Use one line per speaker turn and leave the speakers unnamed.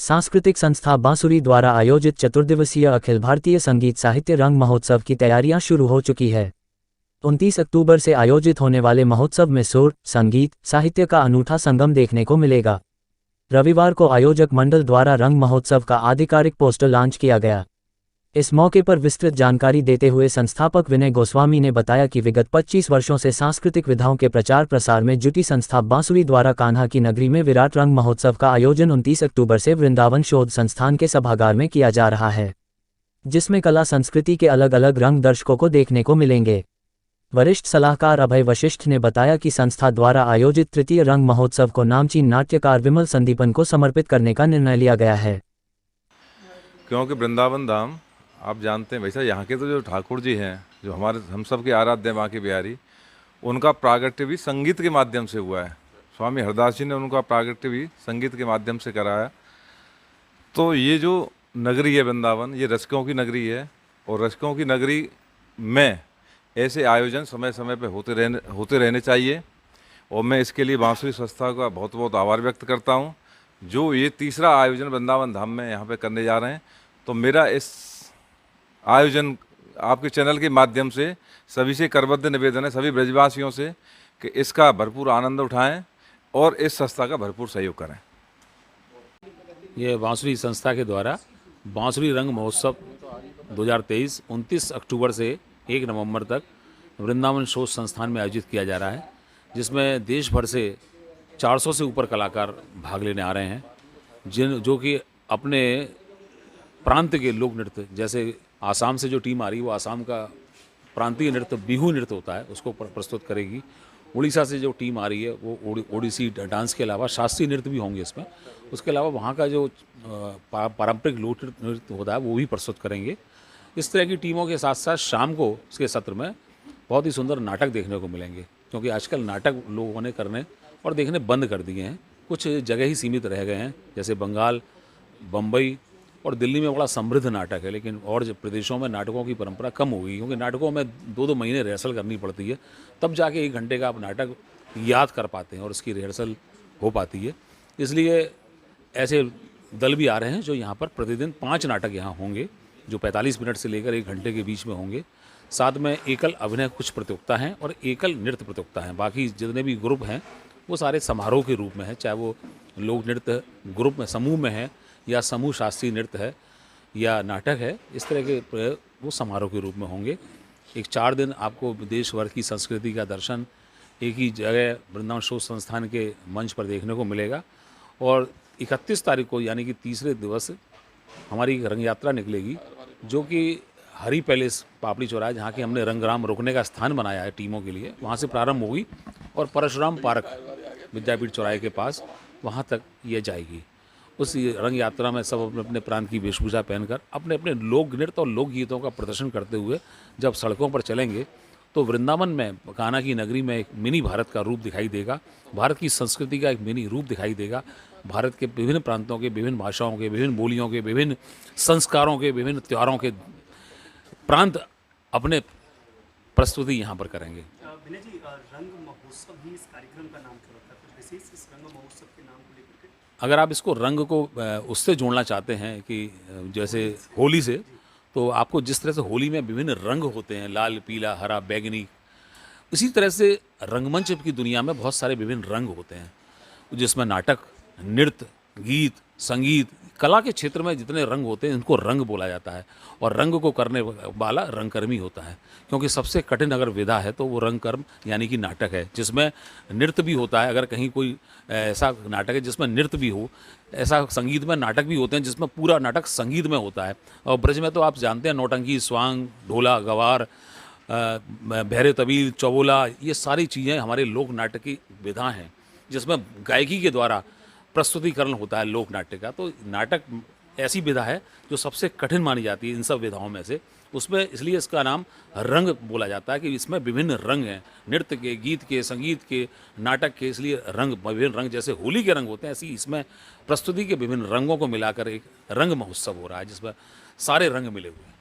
सांस्कृतिक संस्था बांसुरी द्वारा आयोजित चतुर्दिवसीय अखिल भारतीय संगीत साहित्य रंग महोत्सव की तैयारियां शुरू हो चुकी है। 29 अक्टूबर से आयोजित होने वाले महोत्सव में सुर, संगीत, साहित्य का अनूठा संगम देखने को मिलेगा। रविवार को आयोजक मंडल द्वारा रंग महोत्सव का आधिकारिक पोस्टर लॉन्च किया गया। इस मौके पर विस्तृत जानकारी देते हुए संस्थापक विनय गोस्वामी ने बताया कि विगत 25 वर्षों से सांस्कृतिक विधाओं के प्रचार प्रसार में जुटी संस्था बांसुरी द्वारा कान्हा की नगरी में विराट रंग महोत्सव का आयोजन 29 अक्टूबर से वृंदावन शोध संस्थान के सभागार में किया जा रहा है, जिसमें कला संस्कृति के अलग अलग रंग दर्शकों को देखने को मिलेंगे। वरिष्ठ सलाहकार अभय वशिष्ठ ने बताया कि संस्था द्वारा आयोजित तृतीय रंग महोत्सव को नामचीन नाट्यकार विमल संदीपन को समर्पित करने का निर्णय लिया गया है।
क्योंकि वृंदावन धाम आप जानते हैं, वैसा यहाँ के तो जो ठाकुर जी हैं, जो हमारे हम सब के आराध्य हैं बांके बिहारी, उनका प्रागट्य भी संगीत के माध्यम से हुआ है। स्वामी हरदास जी ने उनका प्रागट्य भी संगीत के माध्यम से कराया। तो ये जो नगरी है वृंदावन, ये रसिकों की नगरी है, और रसिकों की नगरी में ऐसे आयोजन समय समय पर होते रहने चाहिए। और मैं इसके लिए बांसुरी संस्था का बहुत बहुत आभार व्यक्त करता हूँ, जो ये तीसरा आयोजन वृंदावन धाम में यहाँ पे करने जा रहे हैं। तो मेरा इस आयोजन आपके चैनल के माध्यम से सभी से करबद्ध निवेदन है, सभी ब्रजवासियों से, कि इसका भरपूर आनंद उठाएं और इस संस्था का भरपूर सहयोग करें।
ये बांसुरी संस्था के द्वारा बांसुरी रंग महोत्सव 2023 29 अक्टूबर से 1 नवंबर तक वृंदावन शोध संस्थान में आयोजित किया जा रहा है, जिसमें देश भर से 400 से ऊपर कलाकार भाग लेने आ रहे हैं, जो कि अपने प्रांत के लोक नृत्य, जैसे आसाम से जो टीम आ रही है वो आसाम का प्रांतीय नृत्य बिहू नृत्य होता है, उसको प्रस्तुत करेगी। उड़ीसा से जो टीम आ रही है वो ओडिसी डांस के अलावा शास्त्रीय नृत्य भी होंगे इसमें। उसके अलावा वहाँ का जो पारंपरिक लोक नृत्य होता है वो भी प्रस्तुत करेंगे। इस तरह की टीमों के साथ साथ शाम को इसके सत्र में बहुत ही सुंदर नाटक देखने को मिलेंगे, क्योंकि आजकल नाटक लोगों ने करने और देखने बंद कर दिए हैं। कुछ जगह ही सीमित रह गए हैं, जैसे बंगाल, बम्बई और दिल्ली में बड़ा समृद्ध नाटक है, लेकिन और प्रदेशों में नाटकों की परंपरा कम हो गई, क्योंकि नाटकों में 2-2 महीने रिहर्सल करनी पड़ती है, तब जाके 1 घंटे का आप नाटक याद कर पाते हैं और उसकी रिहर्सल हो पाती है। इसलिए ऐसे दल भी आ रहे हैं जो यहाँ पर प्रतिदिन 5 नाटक यहाँ होंगे, जो 45 मिनट से लेकर 1 घंटे के बीच में होंगे। साथ में एकल अभिनय कुछ प्रतियोगिता हैं और एकल नृत्य प्रतियोगिता हैं। बाकी जितने भी ग्रुप हैं वो सारे समारोह के रूप में हैं, चाहे वो लोक नृत्य ग्रुप में समूह में है या समूह शास्त्रीय नृत्य है या नाटक है। इस तरह के वो समारोह के रूप में होंगे। एक 4 दिन आपको देश भर की संस्कृति का दर्शन एक ही जगह वृंदावन शोध संस्थान के मंच पर देखने को मिलेगा। और 31 तारीख को यानी कि तीसरे दिवस हमारी रंग यात्रा निकलेगी, जो कि हरी पैलेस पापड़ी चौराहा, जहाँ के हमने रंगराम रुकने का स्थान बनाया है टीमों के लिए, वहाँ से प्रारंभ होगी और परशुराम पार्क विद्यापीठ चौराहे के पास वहाँ तक ये जाएगी। उस रंग यात्रा में सब अपने अपने प्रांत की वेशभूषा पहनकर अपने अपने लोक नृत्य और लोकगीतों का प्रदर्शन करते हुए जब सड़कों पर चलेंगे तो वृंदावन में कान्हा की नगरी में एक मिनी भारत का रूप दिखाई देगा। भारत की संस्कृति का एक मिनी रूप दिखाई देगा। भारत के विभिन्न प्रांतों के, विभिन्न भाषाओं के, विभिन्न बोलियों के, विभिन्न संस्कारों के, विभिन्न त्योहारों के प्रांत अपने प्रस्तुति यहाँ पर करेंगे।
विनय जी, रंग महोत्सव ही इस कार्यक्रम का नाम क्यों रखा है? विशेष इस रंग महोत्सव के नाम को लेकर के
अगर आप इसको रंग को उससे जोड़ना चाहते हैं कि जैसे होली से, तो आपको जिस तरह से होली में विभिन्न रंग होते हैं, लाल, पीला, हरा, बैगनी, इसी तरह से रंगमंच की दुनिया में बहुत सारे विभिन्न रंग होते हैं, जिसमें नाटक, नृत्य, गीत, संगीत, कला के क्षेत्र में जितने रंग होते हैं इनको रंग बोला जाता है। और रंग को करने वाला रंगकर्मी होता है, क्योंकि सबसे कठिन अगर विधा है तो वो रंगकर्म यानी कि नाटक है, जिसमें नृत्य भी होता है। अगर कहीं कोई ऐसा नाटक है जिसमें नृत्य भी हो, ऐसा संगीत में नाटक भी होते हैं जिसमें पूरा नाटक संगीत में होता है। और ब्रज में तो आप जानते हैं नौटंकी, स्वांग, ढोला, गवार, बहरे तबील, चौबोला, ये सारी चीज़ें हमारे लोक नाटक की विधा हैं, जिसमें गायकी के द्वारा प्रस्तुतिकरण होता है लोक नाट्य का। तो नाटक ऐसी विधा है जो सबसे कठिन मानी जाती है इन सब विधाओं में से। उसमें इसलिए इसका नाम रंग बोला जाता है कि इसमें विभिन्न रंग हैं, नृत्य के, गीत के, संगीत के, नाटक के, इसलिए रंग, विभिन्न रंग जैसे होली के रंग होते हैं, ऐसी इसमें प्रस्तुति के विभिन्न रंगों को मिलाकर एक रंग महोत्सव हो रहा है, जिसमें सारे रंग मिले हुए हैं।